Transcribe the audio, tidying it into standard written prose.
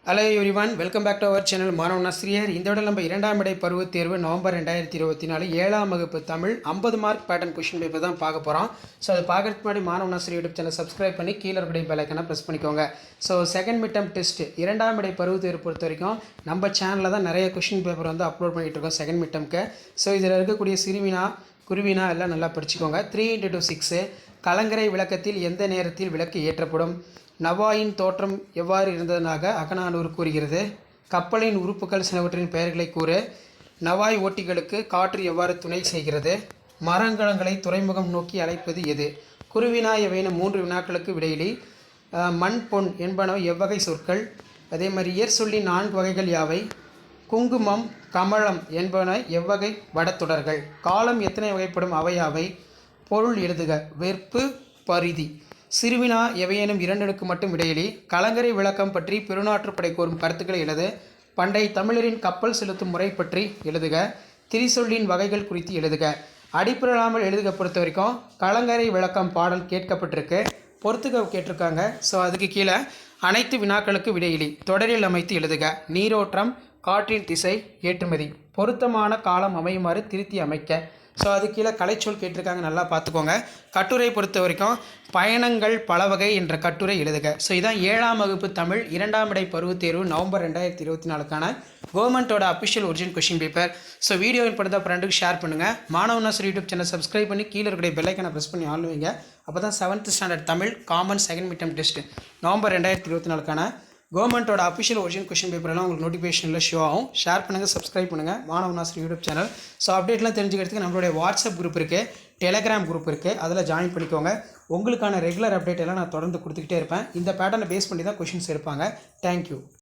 Hello everyone, welcome back to our channel மாணவன் ஆசிரியர். இந்த விட நம்ம இரண்டாம் இடை பருவத் தேர்வு நவம்பர் 2024 7ஆம் வகுப்பு Tamil 50 mark pattern question paper தான் பார்க்க போகிறோம். ஸோ அது பார்க்கறதுக்கு முன்னாடி மாணவன் ஆசிரியர் யூடியூப் சேனல் சப்ஸ்கிரைப் பண்ணி கீழே இருக்கிற பெல் ஐக்கனை ப்ரெஸ் பண்ணிக்கோங்க. So second mid term test இரண்டாம் இடை பருவத் தேர்வு பொறுத்த வரைக்கும் நம்ம சேனலில் தான் நிறைய கொஷின் பேப்பர் வந்து அப்லோட் பண்ணிகிட்டு இருக்கோம் செகண்ட் மிட் டெர்ம்க்கு. ஸோ இதில் இருக்கக்கூடிய சிறுவினா குருவினா எல்லாம் நல்லா படிச்சுக்கோங்க. 3x2 6 கலங்கரை விளக்கத்தில் எந்த நேரத்தில் விளக்கு ஏற்றப்படும்? நவாயின் தோற்றம் எவ்வாறு இருந்ததாக அகநானூறு கூறுகிறது? கப்பலின் உறுப்புகள் சிலவற்றின் பெயர்களை கூறு. நவாய் ஓட்டிகளுக்கு காற்று எவ்வாறு துணை செய்கிறது? மரங்கலங்களை துறைமுகம் நோக்கி அழைப்பது எது? குருவினா எவையின 3 வினாக்களுக்கு விடையிலி. மண் பொன் என்பனவை எவ்வகை சொற்கள்? அதே மாதிரி இயற் சொல்லி 4 வகைகள் யாவை? குங்குமம் கமலம் என்பன எவ்வகை வடத்தொடர்கள்? காலம் எத்தனை வகைப்படும்? அவையாவை? பொருள் எழுதுக. வெற்பு பரிதி. சிறுவினா எவையேனும் 2க்கு மட்டும் இடையிலி. கலங்கரை விளக்கம் பற்றி பெருநாற்றுப்படை கோரும் கருத்துக்களை எழுது. பண்டைய தமிழரின் கப்பல் செலுத்தும் முறை பற்றி எழுதுக. திரிசொல்லின் வகைகள் குறித்து எழுதுக. அடிப்பிரலாமல் எழுதுக. பொறுத்த வரைக்கும் கலங்கரை விளக்கம் பாடல் கேட்கப்பட்டிருக்கு, பொறுத்துக்க கேட்டிருக்காங்க. ஸோ அதுக்கு கீழே அனைத்து வினாக்களுக்கு விடையிலி. தொடரில் அமைத்து எழுதுக. நீரோட்டம், காற்றின் திசை, ஏற்றுமதி. பொருத்தமான காலம் அமையுமாறு திருத்தி அமைக்க. ஸோ அது கீழே கலைச்சொல் கேட்டிருக்காங்க, நல்லா பார்த்துக்கோங்க. கட்டுரை பொறுத்த வரைக்கும் பயணங்கள் பல வகை என்ற கட்டுரை எழுதுக. ஸோ இதான் 7ஆம் வகுப்பு தமிழ் இரண்டாம் இடை பருவத் தேர்வு நவம்பர் 2024க்கான கவர்மெண்ட்டோட official original question paper. So video படுத்த ஃப்ரெண்டுக்கு ஷேர் பண்ணுங்கள். மாணவன் ஆசிரியர் யூடியூப் சேனல் சப்ஸ்கிரைப் பண்ணி கீழே இருக்கிற பெல்லைக்கனை ப்ரெஸ் பண்ணி ஆள் வைங்க. அப்போ தான் 7th standard Tamil common second mid term test November 2024க்கான கவர்மெண்ட்டோட அஃபிஷியல் ஒரிஜினல் கொஷின் பேப்பர்லாம் உங்களுக்கு நோட்டிஃபிகேஷனில் ஷோ ஆகும். ஷேர் பண்ணுங்கள், சப்ஸ்கிரைப் பண்ணுங்கள் மாணவன் ஆசிரியர் யூடியூப் சேனல். ஸோ அப்டேட்லாம் தெரிஞ்சுக்கிறதுக்கு நம்மளுடைய வாட்ஸ்அப் குரூப் இருக்குது, டெலகிராம் குரூப் இருக்குது, அதில் ஜாயின் பண்ணிக்கோங்க. உங்களுக்கான ரெகுலர் அப்டேட் எல்லாம் நான் தொடர்ந்து கொடுத்துக்கிட்டே இருப்பேன். இந்த பேட்டர்னை பேஸ் பண்ணி தான் கொஷின்ஸ் எடுப்பாங்க. தேங்க்யூ.